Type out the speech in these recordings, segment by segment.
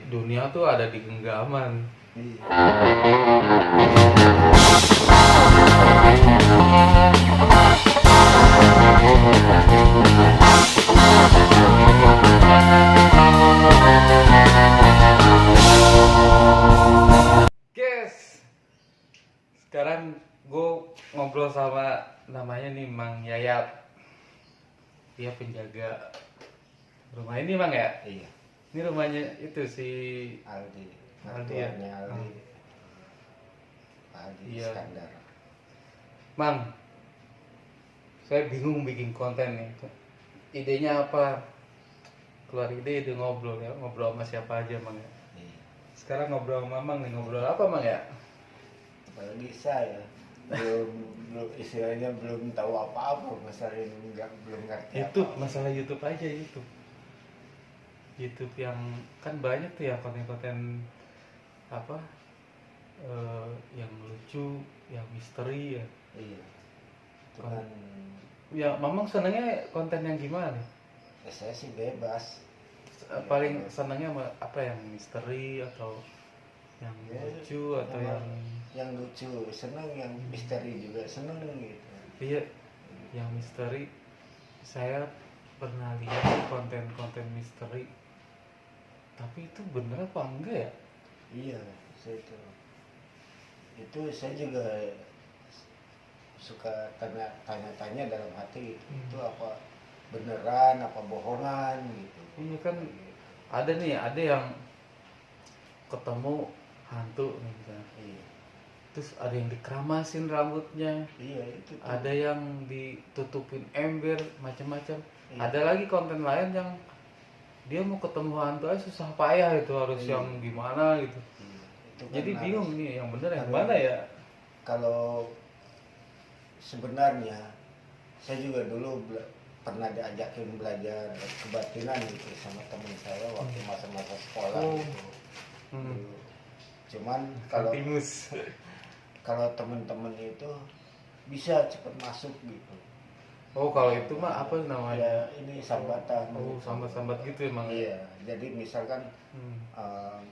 dunia tuh ada di genggaman. Iya. Guys, sekarang gue ngobrol sama namanya nih Mang Yayat. Dia penjaga rumah ini Mang ya. Iya. Ini rumahnya itu si Aldi. Aldi ya? Mertuanya Aldi. Aldi Iya. Iskandar. Mang. Saya bingung bikin konten nih. Idenya apa? Keluar ide ngobrol ya, ngobrol sama siapa aja Mang ya. Iya. Sekarang ngobrol sama Mang nih, ngobrol apa Mang ya? Apalagi saya belum istilahnya belum tahu apa-apa masalah ini, belum ngerti YouTube, apa-apa. masalah YouTube aja YouTube. YouTube yang kan banyak tuh ya konten-konten apa yang lucu, yang misteri ya. Iya. Itu kan Ya, Mamang senengnya konten yang gimana nih? ya saya sih bebas. Paling senengnya apa yang misteri atau yang Ya, lucu atau yang lucu seneng, yang misteri juga seneng gitu. iya, yang misteri. Saya pernah lihat konten-konten misteri, tapi itu bener apa enggak ya? Iya, saya itu saya juga suka tanya-tanya dalam hati itu apa beneran apa bohongan gitu. Iya kan, ada yang ketemu hantu nih misalnya. Iya. Terus ada yang dikeramasin rambutnya, Iya itu tuh. ada yang ditutupin ember, macam-macam. Iya. Ada lagi konten lain yang dia mau ketemu hantu aja susah payah, itu harus Iya. yang gimana gitu. Iya. Itu kan Jadi harus- bingung nih yang bener yang harus- mana ya. Kalau sebenarnya saya juga dulu pernah diajakin belajar kebatinan gitu sama teman saya waktu masa-masa sekolah Oh. gitu. Hmm. Dulu. Cuman kalau Timus. teman-teman itu bisa cepat masuk gitu. Oh, kalau itu mah apa namanya? Ya ini sambatan. Oh, gitu. sambat-sambat gitu emang. Iya, jadi misalkan Hmm.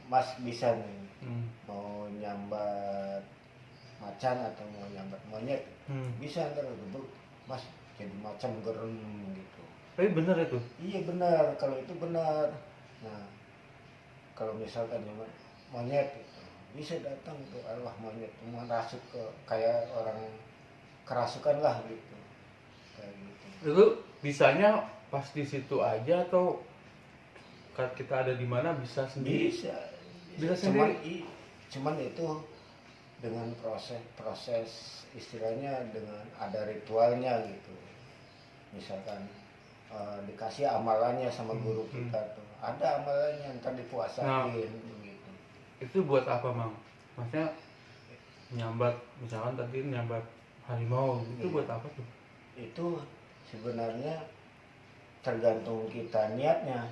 Mas bisa nih Hmm. mau nyambat macan atau mau nyambat monyet, Hmm. bisa ntar gebuk Mas jadi macam gerem gitu. Tapi bener itu. Iya benar, kalau itu benar. Nah, kalau misalkan nyambat monyet gitu, bisa datang tuh arwah monyet merasuk ke kayak orang kerasukan lah gitu. Kayak gitu. Itu bisanya pas di situ aja atau kita ada di mana bisa sendiri? Bisa cuman, sendiri? cuman itu dengan proses istilahnya dengan ada ritualnya gitu. Misalkan dikasih amalannya sama guru kita tuh, ada amalannya ntar dipuasain Nah, gitu. Itu buat apa, Mang? Maksudnya nyambat, misalkan tadi nyambat harimau, itu Iya. buat apa tuh? Itu sebenarnya tergantung kita niatnya.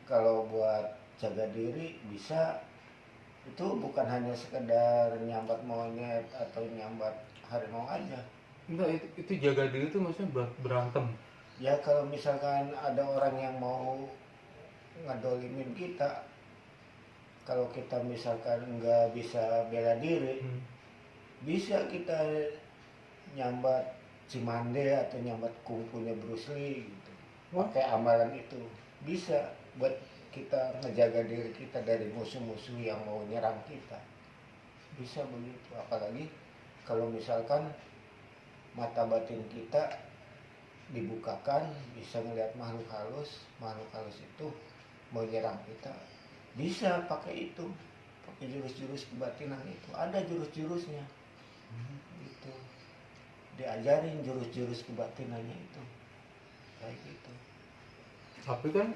Kalau buat jaga diri bisa, itu bukan hanya sekedar nyambat monyet atau nyambat harimau aja. Enggak, itu jaga diri itu maksudnya buat berantem. Ya kalau misalkan ada orang yang mau ngedolimin kita, kalau kita misalkan nggak bisa bela diri, bisa kita nyambat Cimande atau nyambat kungfunya Bruce Lee gitu. Pakai amalan itu bisa buat kita menjaga diri kita dari musuh-musuh yang mau nyerang kita. Bisa begitu. Apalagi kalau misalkan mata batin kita dibukakan, bisa ngelihat makhluk halus itu mau nyerang kita, bisa pakai itu, pakai jurus-jurus kebatinan itu. Ada jurus-jurusnya. Gitu. Diajarin jurus-jurus kebatinannya itu. Kayak gitu. Tapi kan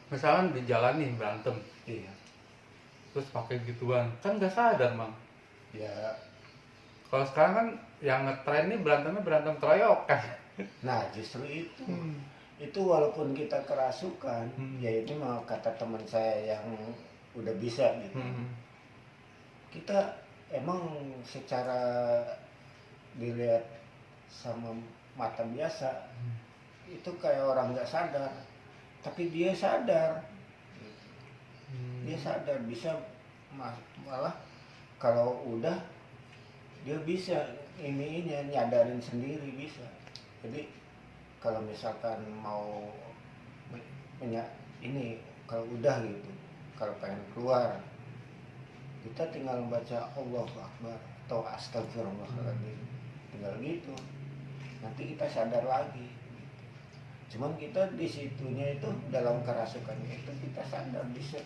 misalkan di jalan nih berantem, Iya. terus pakai gituan, kan nggak sadar, Mang. Ya, Kalau sekarang kan yang ngetren nih berantem keroyokan. nah justru itu. Itu walaupun kita kerasukan, ya ini mah kata teman saya yang udah bisa gitu. Kita emang secara dilihat sama mata biasa itu kayak orang nggak sadar, tapi dia sadar. Dia sadar bisa malah kalau udah dia bisa ini nyadarin sendiri bisa. Jadi kalau misalkan mau ini kalau udah gitu, kalau pengen keluar kita tinggal baca Allahu Akbar atau Astagfirullahaladzim, tinggal gitu nanti kita sadar lagi. Cuman kita di situnya itu dalam kerasukannya itu kita sadar bisa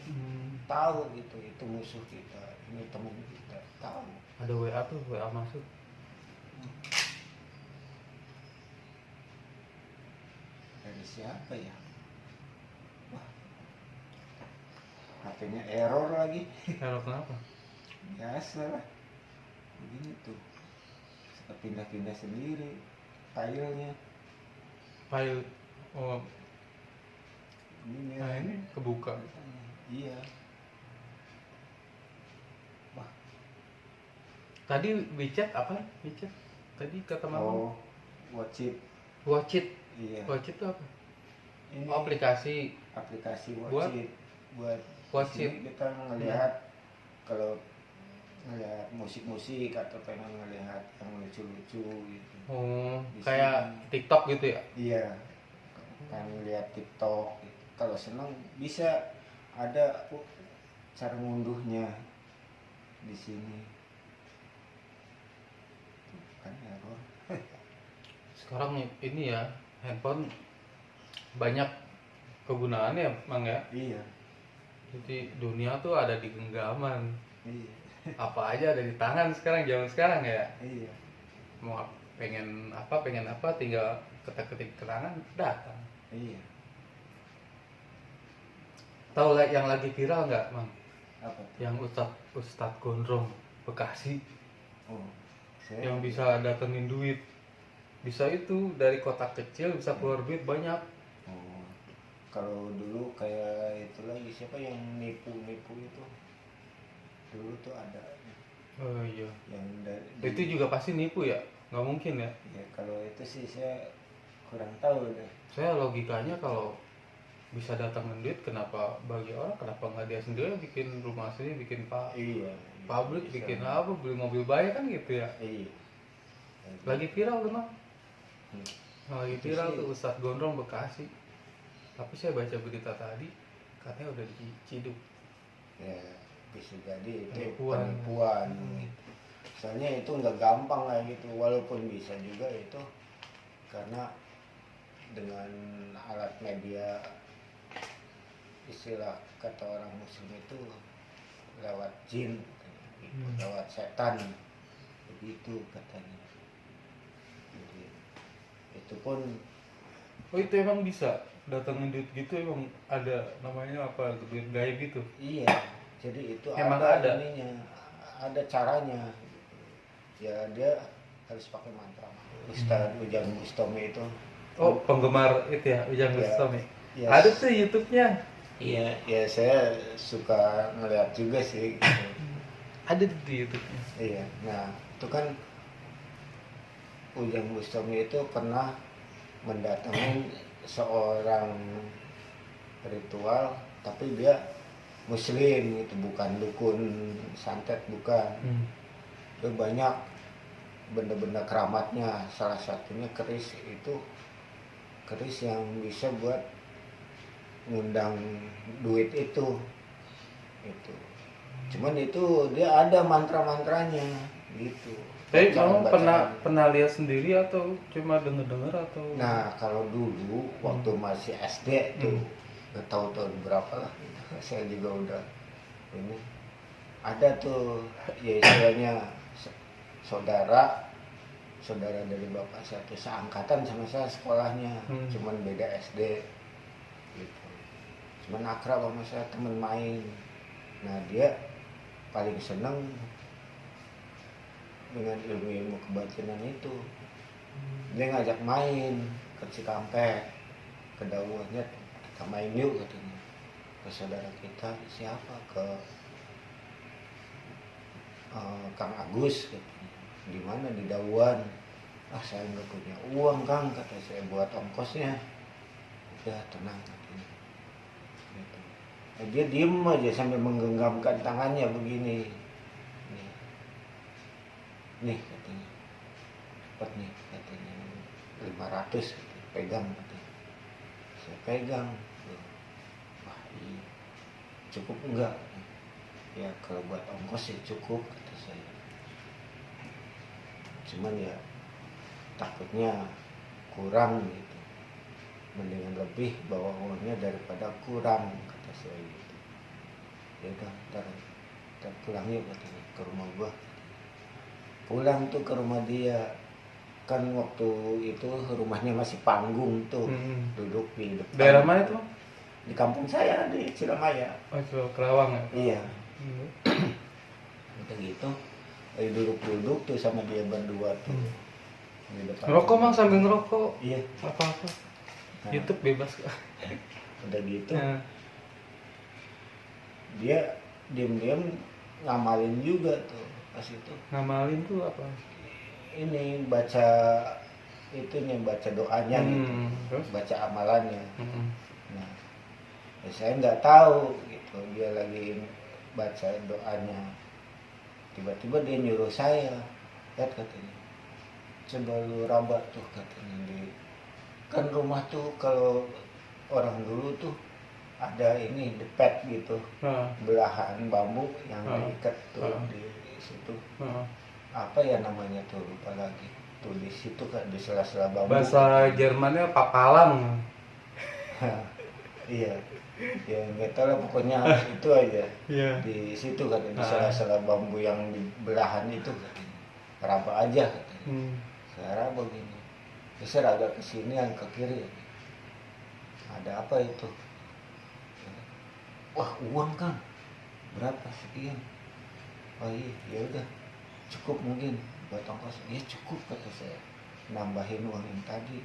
tahu gitu itu musuh kita, ini teman kita, tahu. Ada WA tuh, WA masuk. Dari siapa ya? Wah, HP-nya error lagi. Error kenapa? Biasa lah, begini tuh, suka pindah-pindah sendiri filenya. File, oh, Ini nah ini kebuka. Iya. Wah. Tadi WeChat apa? WeChat tadi kata mama. Oh, Watch It. Watch It. Iya. Watch It itu apa? Ini Oh, aplikasi. Watch It buat Watch It kita ngelihat kalau ngelihat musik-musik atau pengen ngelihat yang lucu-lucu gitu. Oh, Di kayak sini. TikTok gitu ya? Iya. Pengen ngelihat TikTok gitu. Kalau senang bisa ada cara ngunduhnya di sini. Kan error. Sekarang ini ya, handphone banyak kegunaannya, Mang ya. Iya. Jadi dunia tuh ada di genggaman. Iya. Apa aja ada di tangan sekarang, zaman sekarang ya. Iya. Mau pengen apa tinggal ketik-ketik ke tangan datang. Iya. Tahu yang lagi viral nggak, Mang? Apa tuh? Yang Ustadz Gondrong Bekasi Oh, saya yang bisa datengin duit. Bisa itu dari kotak kecil bisa keluar duit banyak. Oh, kalau dulu kayak itu lagi siapa yang nipu-nipu itu? Dulu tuh ada Oh iya. yang Itu juga pasti nipu ya? Nggak mungkin ya? Ya kalau itu sih saya kurang tahu deh. Saya logikanya kalau bisa datangin duit, kenapa bagi orang, kenapa nggak dia sendiri yang bikin rumah sendiri, bikin Iya. pabrik, Bisa. bikin apa, beli mobil banyak kan gitu ya? Iya. Lagi viral tuh, Mang. Hmm. Lagi Itu viral sih. tuh Ustadz Gondrong Bekasi. Tapi saya baca berita tadi katanya udah diciduk. Ya bisa jadi itu Penipuan. penipuan. Gitu. Soalnya itu nggak gampang lah gitu, walaupun bisa juga itu karena dengan alat media, istilah kata orang muslim itu lewat jin gitu, lewat setan begitu katanya. Jadi itu pun Oh itu emang bisa datangin duit gitu, emang ada namanya apa, duit gaib gitu? iya, jadi itu Emang ada? ininya, ada caranya. Ya dia harus pakai mantra. Ustadz Ujang Bustami itu. Oh penggemar itu ya, Ujang Iya. Bustami. Yes. Ada tuh YouTube-nya. Iya, ya saya suka ngeliat juga sih. Gitu. Ada di YouTube-nya. Iya, nah itu kan Ujang Bustami itu pernah mendatangi seorang ritual, tapi dia Muslim gitu, bukan dukun santet, bukan. Dia banyak benda-benda keramatnya, salah satunya keris itu, keris yang bisa buat ngundang duit itu. Cuman itu dia ada mantra-mantranya gitu. Tapi kamu Bacaan-bacaan. pernah lihat sendiri atau cuma denger-denger atau? Nah kalau dulu waktu masih SD tuh, nggak tahu tahun berapa lah, saya juga udah ini ada tuh ya istilahnya saudara dari bapak saya tuh seangkatan sama saya sekolahnya, cuman beda SD gitu. Cuman akrab sama saya, temen main. Nah dia paling seneng dengan ilmu kebatinan itu. Dia ngajak main ke Cikampek, ke Dauannya, kita main yuk katanya. Ke saudara kita siapa, ke Kang Agus katanya. Di mana, di Dauan. Ah saya nggak punya uang Kang, kata saya, buat ongkosnya. Udah tenang katanya gitu. Dia diem aja sambil menggenggamkan tangannya begini. Nih katanya, dapat nih katanya 500 katanya, pegang katanya. Saya pegang. Wah iya, cukup enggak? Ya kalau buat ongkos ya cukup kata saya. Cuman ya takutnya kurang gitu. Mendingan lebih bawa uangnya daripada kurang kata saya gitu. Ya udah ntar pulang yuk katanya ke rumah gua. Pulang tuh ke rumah dia, kan waktu itu rumahnya masih panggung tuh, duduk di depan. Daerah mana tuh? Di kampung saya di Cilamaya. Oh itu Kerawang ya? Iya. Udah gitu, lagi duduk-duduk tuh sama dia berdua tuh. Di depan. Ngerokok mang sambil ngerokok? Iya. Apa-apa. Nah, YouTube bebas. udah gitu, dia diam-diam ngamalin juga tuh pas itu. Ngamalin tuh apa? Ini baca itunya, baca doanya gitu, Terus? baca amalannya. Nah, ya saya nggak tahu gitu, dia lagi baca doanya. Tiba-tiba dia nyuruh saya, lihat katanya, coba lu raba tuh katanya. Kan rumah tuh kalau orang dulu tuh ada ini depet gitu, belahan bambu yang diikat tuh di situ. Apa ya namanya tuh, lupa lagi. Tuh di situ kan di sela-sela bambu. Bahasa Jermannya papalang. Iya. Ya nggak tahu lah, pokoknya itu aja. Yeah. Di situ kan di sela-sela bambu yang di belahan itu katanya. Raba aja katanya. Saya raba gini. Geser agak ke sini, yang ke kiri. Ada apa itu? Wah, uang Kang. Berapa sekian? Oh iya, ya udah. Cukup mungkin buat ongkos. Ya cukup kata saya. Nambahin uang yang tadi.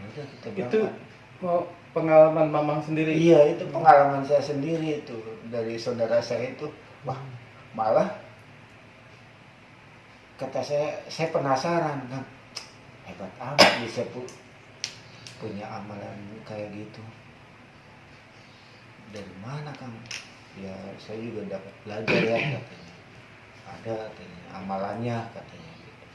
Ya udah kita berangkat. Itu pengalaman Mamang sendiri? Iya, itu pengalaman saya sendiri itu. Dari saudara saya itu. Wah, malah kata saya penasaran kan. Hebat amat bisa punya amalan kayak gitu. Dari mana Kang? Ya saya juga dapat belajar ya katanya. Ada katanya amalannya katanya gitu.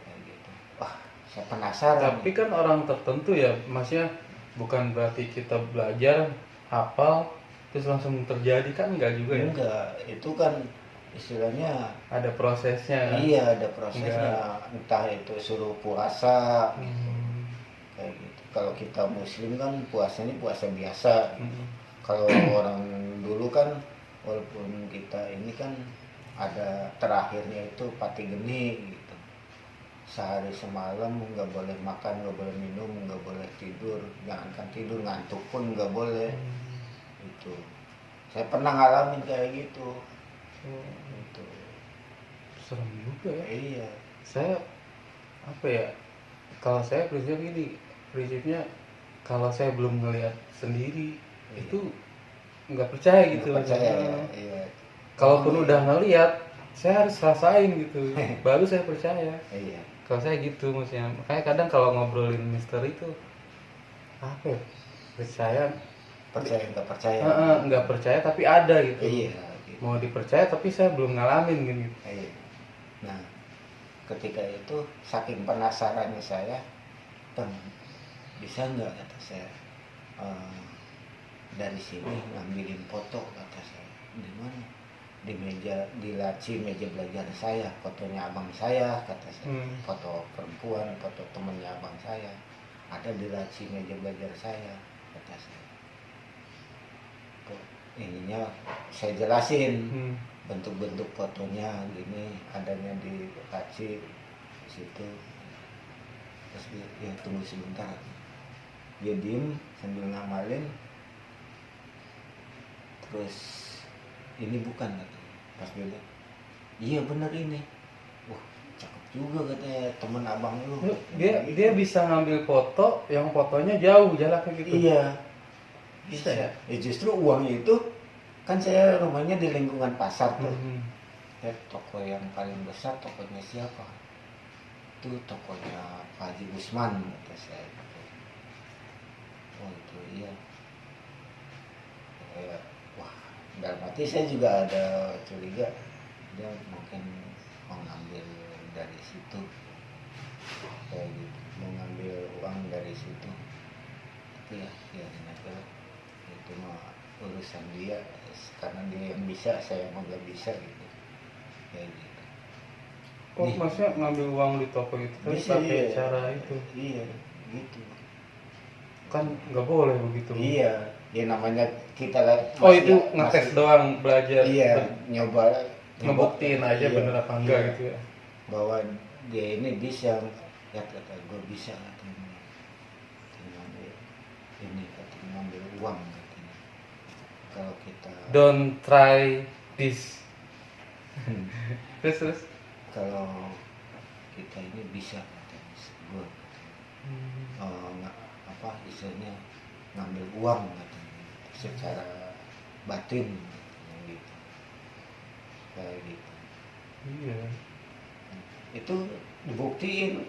Kayak gitu. Wah, saya penasaran. Tapi kan orang tertentu ya, maksudnya bukan berarti kita belajar hafal terus langsung terjadi, kan enggak juga ya? Enggak, itu kan istilahnya ada prosesnya. Iya, ada prosesnya. Entah itu suruh puasa gitu. Kayak gitu. Kalau kita muslim kan puasanya puasa biasa. Kalau orang dulu kan, walaupun kita ini kan ada terakhirnya itu pati geni gitu. Sehari semalam nggak boleh makan, nggak boleh minum, nggak boleh tidur. Jangankan tidur, ngantuk pun nggak boleh. Itu saya pernah ngalamin kayak gitu. Itu serem juga ya. Iya. Saya apa ya, kalau saya prinsipnya kalau saya belum ngelihat sendiri itu nggak percaya gitu. Nggak percaya, iya. Kalaupun udah ngelihat, saya harus rasain gitu baru saya percaya. Iya. Kalau saya gitu maksudnya. Makanya kadang kalau ngobrolin misteri itu apa ya, percaya nggak percaya. Nggak percaya tapi ada gitu. Iya gitu. Mau dipercaya tapi saya belum ngalamin gitu. Iya. Nah, ketika itu saking penasarannya saya, Bang, bisa nggak kata saya, dari sini ngambilin foto kata saya. Di mana? Di meja, di laci meja belajar saya, fotonya abang saya kata saya. Foto perempuan, foto temennya abang saya ada di laci meja belajar saya kata saya. Ininya saya jelasin, bentuk-bentuk fotonya gini, adanya di laci situ. Terus dia, ya tunggu sebentar. Dia diem sambil ngamalin. Terus ini bukan katanya. Pas dia lihat, iya bener ini. Wah, cakep juga katanya, temen abang lu. Dia bisa ngambil foto yang fotonya jauh jaraknya gitu. Iya. Bisa ya? Ya justru uangnya itu kan saya rumahnya di lingkungan pasar tuh. Ya, toko yang paling besar tokonya siapa? Itu tokonya Pak Haji Usman kata saya. Oh itu iya. Kayak, wah, dalam hati saya juga ada curiga dia mungkin mau ngambil dari situ, kayak gitu, mau ngambil uang dari situ. Tapi ya biarin aja lah, itu mah urusan dia, karena dia yang bisa, saya mah gak bisa gitu, kayak gitu. Kok maksudnya ngambil uang di toko itu kan Bisa, pakai iya. cara itu? Iya gitu. Kan nggak boleh begitu. Iya, ya namanya kita lah Oh itu ngetes doang, belajar. Iya, nyoba Ngebuktiin aja iya, bener apa enggak iya, gitu ya. bahwa dia ini bisa. Ya kata gue bisa katanya, ngambil ini, katanya ngambil uang katanya. Kalau kita Don't try this. Terus. kalau kita ini bisa katanya gue, apa istilahnya, ngambil uang katanya secara batin katanya gitu, kayak gitu. Iya. Itu dibuktiin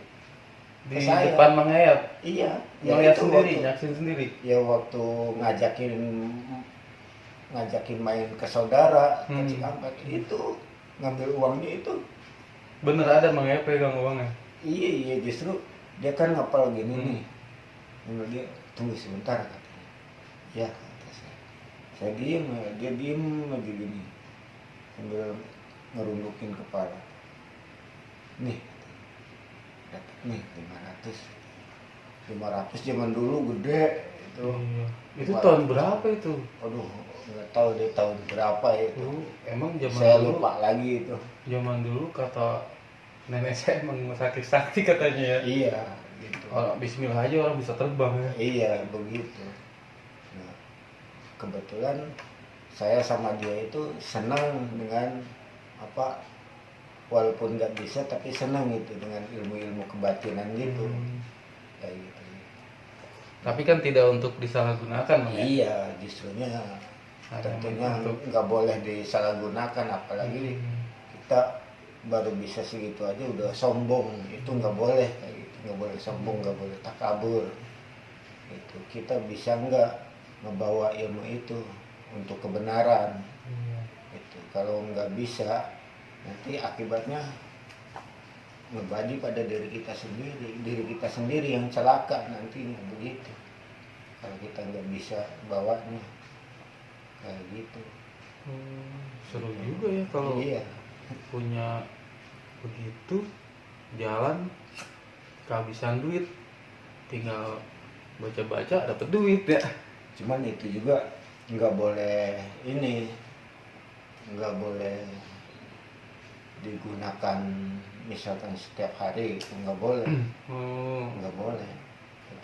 Di ke saya. depan mengayat. Iya, Ngeliat itu sendiri, waktu, nyaksin sendiri. ya waktu ngajakin main ke saudara ke Cikampek, itu ngambil uangnya itu. Bener ada mengayat pegang uangnya. Iya justru dia kan ngapal gini nih. Lalu dia tunggu sebentar katanya. Ya kata saya diem, dia diem aja gini sambil ngerundukin kepala. Nih dapat nih 500 zaman dulu gede itu. Iya. Itu tahun berapa itu? Aduh, nggak tahu deh tahun berapa itu. Emang zaman Saya dulu, lupa lagi itu. zaman dulu kata nenek saya emang sakti katanya ya. Iya gitu. Oh, bismillah aja orang bisa terbang ya. Iya begitu. Nah, kebetulan saya sama dia itu senang dengan apa, walaupun nggak bisa tapi senang itu dengan ilmu-ilmu kebatinan gitu. Kayak gitu. Tapi kan tidak untuk disalahgunakan Bang, ya? Iya, justrunya tentunya nggak boleh disalahgunakan, apalagi kita baru bisa segitu aja udah sombong, itu nggak boleh kayak gitu, nggak boleh sombong, nggak boleh takabur. Itu kita bisa nggak ngebawa ilmu itu untuk kebenaran. Itu kalau nggak bisa, nanti akibatnya ngebadi pada diri kita sendiri yang celaka nantinya begitu. Kalau kita nggak bisa bawanya kayak gitu. Seru juga ya kalau Iya. punya begitu, jalan kehabisan duit, tinggal baca-baca dapat duit ya. Cuman itu juga nggak boleh ini, nggak boleh digunakan misalkan setiap hari, itu nggak boleh. Nggak boleh,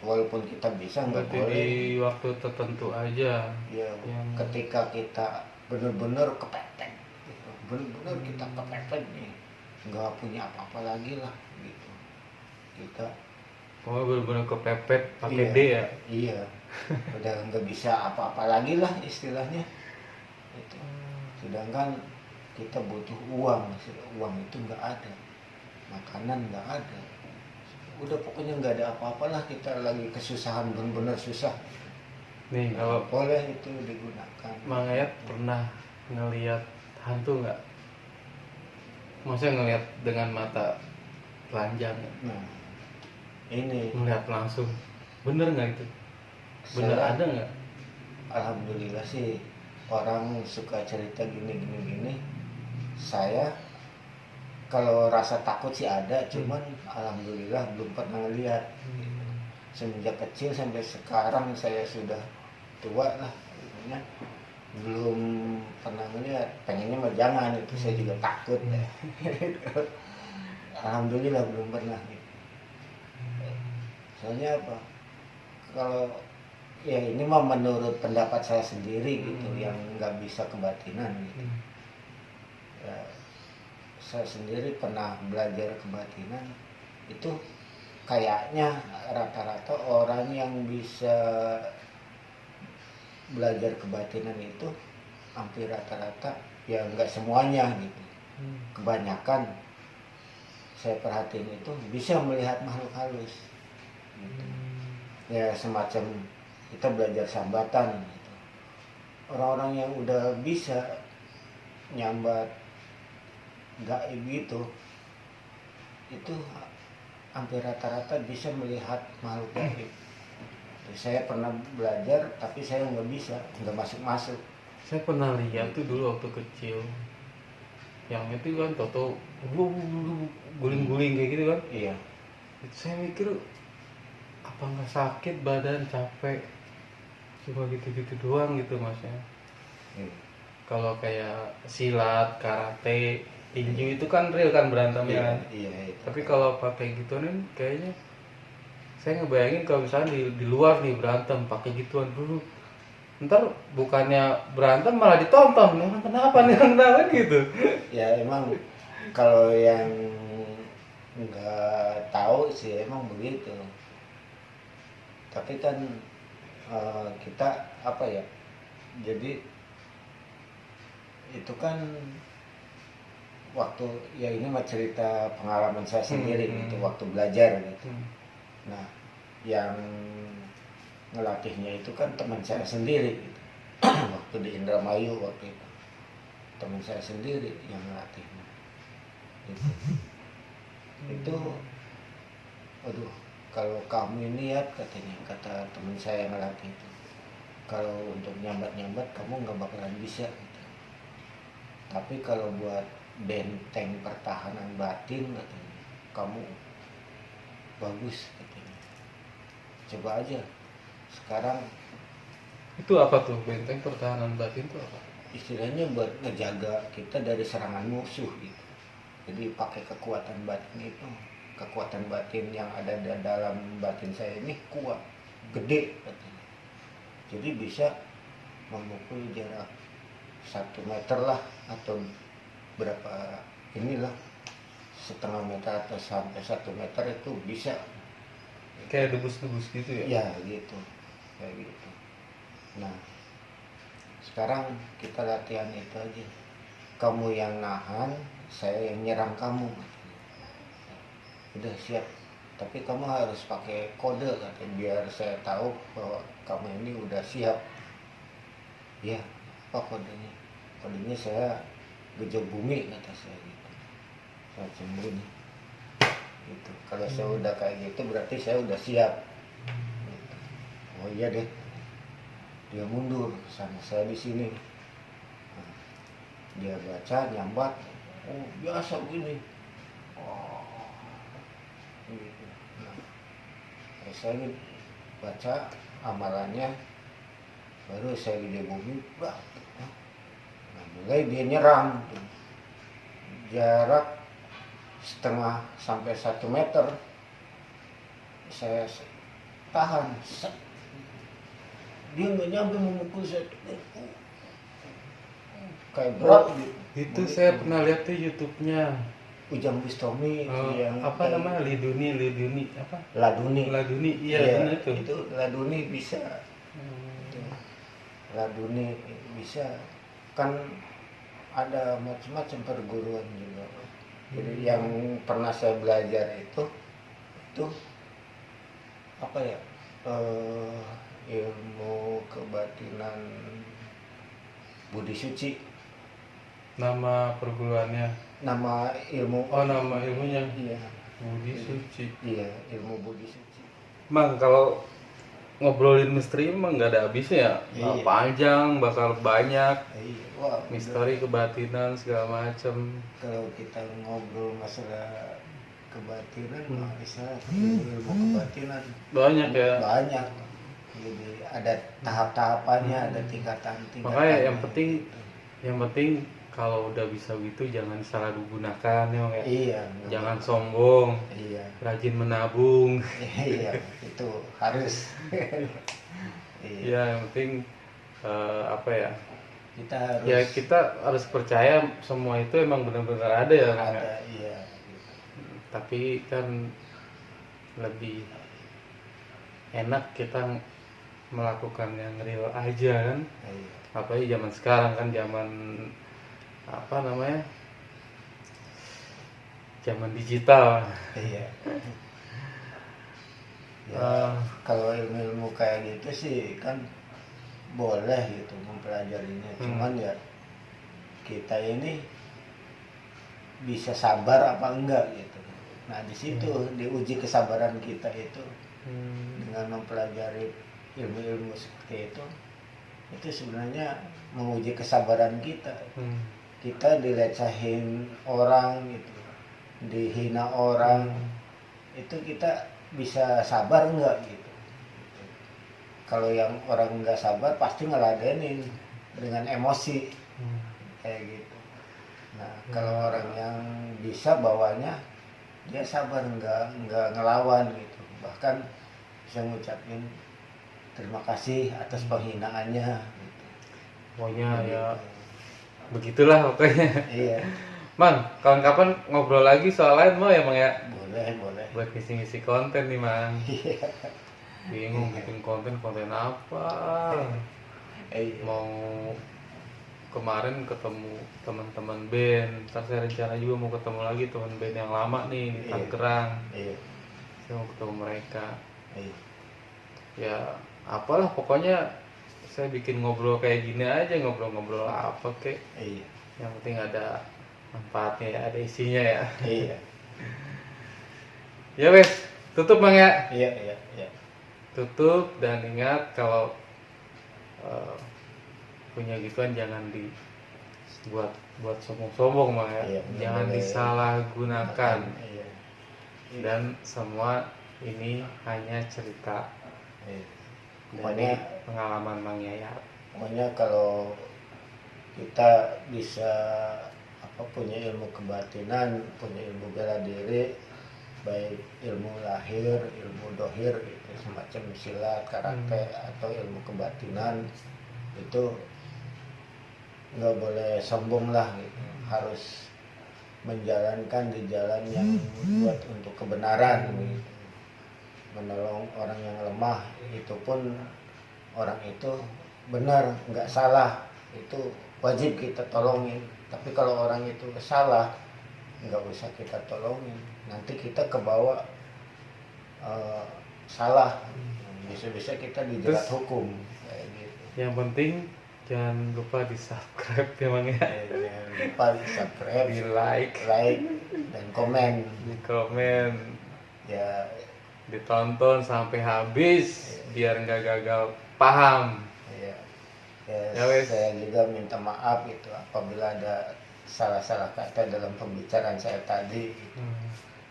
walaupun kita bisa nggak boleh. Di waktu tertentu aja Ya, ketika kita benar-benar kepepet gitu. Benar-benar kita kepepet nih, nggak punya apa-apa lagi lah gitu kita. benar-benar kepepet pakai Iya, D ya. iya. Udah nggak bisa apa-apa lagi lah istilahnya itu. Sedangkan kita butuh uang itu nggak ada, makanan nggak ada, udah pokoknya nggak ada apa-apa lah, kita lagi kesusahan, benar-benar susah. Nih kalau boleh itu digunakan. Mang Ayat pernah ngelihat hantu nggak? Maksudnya ngelihat dengan mata telanjang? Nah ini ngelihat langsung, bener nggak itu? Bener ada nggak? Alhamdulillah sih orang suka cerita gini. Saya kalau rasa takut sih ada, cuman alhamdulillah belum pernah lihat. Semenjak kecil sampai sekarang saya sudah tua lah, belum pernah melihat. Pengennya mah jangan, itu saya juga takut. Alhamdulillah belum pernah. Soalnya apa? Kalau ya ini mah menurut pendapat saya sendiri gitu, yang nggak bisa kebatinan gitu. Ya, saya sendiri pernah belajar kebatinan itu, kayaknya rata-rata orang yang bisa belajar kebatinan itu hampir rata-rata, ya nggak semuanya gitu, kebanyakan saya perhatiin itu bisa melihat makhluk halus gitu. Ya semacam kita belajar sambatan gitu. Orang-orang yang udah bisa nyambat gaib itu hampir rata-rata bisa melihat makhluk gaib. Saya pernah belajar tapi saya nggak masuk. Saya pernah lihat tuh dulu waktu kecil, yang itu kan toto guling-guling kayak gitu kan. Iya. Itu saya mikir, apa nggak sakit badan, capek, cuma gitu-gitu doang gitu maksudnya. Kalau kayak silat, karate, tinju itu kan real kan berantemnya kan. Iya. Tapi kalau pakai gituan kayaknya saya ngebayangin kalau misalnya di luar nih berantem pakai gituan dulu, ntar bukannya berantem malah ditonton, orang kenapa gitu. Ya emang kalau yang nggak tahu sih emang begitu. Tapi kan kita apa ya? Jadi itu kan waktu ya ini mah cerita pengalaman saya sendiri gitu waktu belajar gitu. Nah, yang ngelatihnya itu kan teman saya sendiri gitu. Waktu di Indramayu waktu itu teman saya sendiri yang ngelatihnya gitu. Itu aduh, kalau kamu niat katanya, kata teman saya yang ngelatih itu, kalau untuk nyambat kamu nggak bakalan bisa gitu. Tapi kalau buat benteng pertahanan batin katanya kamu bagus katanya, coba aja sekarang. Itu apa tuh benteng pertahanan batin itu apa? Istilahnya buat ngejaga kita dari serangan musuh gitu. Jadi pakai kekuatan batin itu, kekuatan batin yang ada di dalam batin saya ini kuat, gede katanya. Jadi bisa memukul jarak 1 meter lah, atau berapa inilah, setengah meter atau sampai 1 meter itu bisa. Kayak debus-debus gitu ya? Ya gitu, kayak gitu. Nah sekarang kita latihan itu aja, kamu yang nahan, saya yang nyerang kamu. Udah siap, tapi kamu harus pakai kode katanya, biar saya tahu bahwa kamu ini udah siap. Ya, apa kodenya? Kodenya saya gejok bumi kata saya gitu. Saya sembunyi gitu. Kalau saya udah kayak gitu berarti saya udah siap gitu. Oh iya deh, dia mundur sama saya di sini. Nah, dia baca nyambat, oh biasa begini. Oh, gitu. Nah, saya baca amalannya, baru saya di bumi, bah. Nah, mulai dia nyerang tuh. Jarak setengah sampai 1 meter saya tahan. Dia nggak nyampe memukul saya, kayak berat gitu. Itu saya pernah lihat tuh YouTube-nya Ujang Bustami yang apa namanya, Laduni apa? Laduni, iya benar itu. Itu Laduni bisa. Itu. Laduni bisa. Kan ada macam-macam perguruan juga. Jadi yang pernah saya belajar itu apa ya? Ilmu kebatinan Budi Suci. Nama perguruannya? Nama ilmu. Oh, nama ilmunya? Iya. Budi Suci. Iya, ilmu Budi Suci. Mang, kalau ngobrolin misteri emang nggak ada habisnya ya? Iya. Panjang, bakal banyak. Iya. Wah, misteri, kebatinan, segala macam. Kalau kita ngobrol masalah kebatinan, bisa ilmu kebatinan Banyak ya. banyak. Jadi ada tahap-tahapannya, ada tingkatan-tingkatan. Makanya yang penting kalau udah bisa gitu jangan salah digunakan ya. Iya. Jangan sombong. Iya. Rajin menabung. Iya, itu harus. Iya, yang penting apa ya? Kita harus percaya semua itu emang benar-benar ada ya. Ada, iya. Tapi kan lebih enak kita melakukan yang real aja kan. Iya. Apalagi zaman sekarang kan, zaman apa namanya, zaman digital. Iya. Ya kalau ilmu-ilmu kayak gitu sih kan boleh gitu mempelajarinya, cuman ya kita ini bisa sabar apa enggak gitu. Nah di situ diuji kesabaran kita itu dengan mempelajari ilmu-ilmu seperti itu sebenarnya menguji kesabaran kita. Kita dilecehin orang gitu, dihina orang, itu kita bisa sabar enggak gitu. Kalau yang orang enggak sabar pasti ngeladenin dengan emosi kayak gitu. Nah kalau orang yang bisa bawanya dia sabar, enggak ngelawan gitu, bahkan bisa ngucapin terima kasih atas penghinaannya gitu. Pokoknya ya begitulah pokoknya. Iya. Mang, kapan-kapan ngobrol lagi soal lain mau ya Mang ya? Boleh. Buat ngisi-ngisi konten nih Mang. Iya. Bingung bikin konten apa. Mau kemarin ketemu teman-teman band, ntar saya rencana juga mau ketemu lagi teman band yang lama nih di Tangerang. Saya mau ketemu mereka. Ya apalah pokoknya saya bikin ngobrol kayak gini aja, ngobrol-ngobrol apa kek. Yang penting ada manfaatnya ya, ada isinya ya. Ya wes, tutup Mang ya. Iya. Tutup dan ingat kalau punya gituan jangan buat sombong-sombong Mang ya. Jangan disalahgunakan. Dan semua ini hanya cerita. Pokoknya pengalaman Mang Yayat. Pokoknya kalau kita bisa punya ilmu kebatinan, punya ilmu bela diri, baik ilmu lahir, ilmu dohir itu semacam silat, karate atau ilmu kebatinan, itu nggak boleh sombong lah gitu. Harus menjalankan di jalan yang buat untuk kebenaran gitu. Menolong orang yang lemah itu pun orang itu benar nggak salah itu wajib kita tolongin. Tapi kalau orang itu salah nggak usah kita tolongin, nanti kita kebawa salah, bisa-bisa kita dijerat hukum kayak gitu. Yang penting jangan lupa di subscribe ya Mang ya. Jangan lupa di subscribe, di like dan komen. Ya ditonton sampai habis biar nggak gagal paham. Saya juga minta maaf itu apabila ada salah-salah kata dalam pembicaraan saya tadi gitu.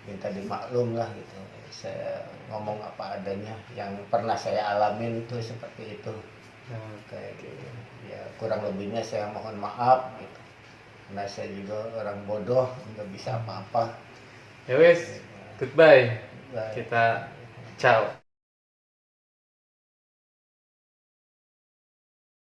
Minta dimaklum lah gitu. Saya ngomong apa adanya, yang pernah saya alamin itu seperti itu. Kayak gitu. Ya kurang lebihnya saya mohon maaf gitu. Karena saya juga orang bodoh, nggak bisa apa-apa. Ya wes, goodbye. Bye. Kita ciao.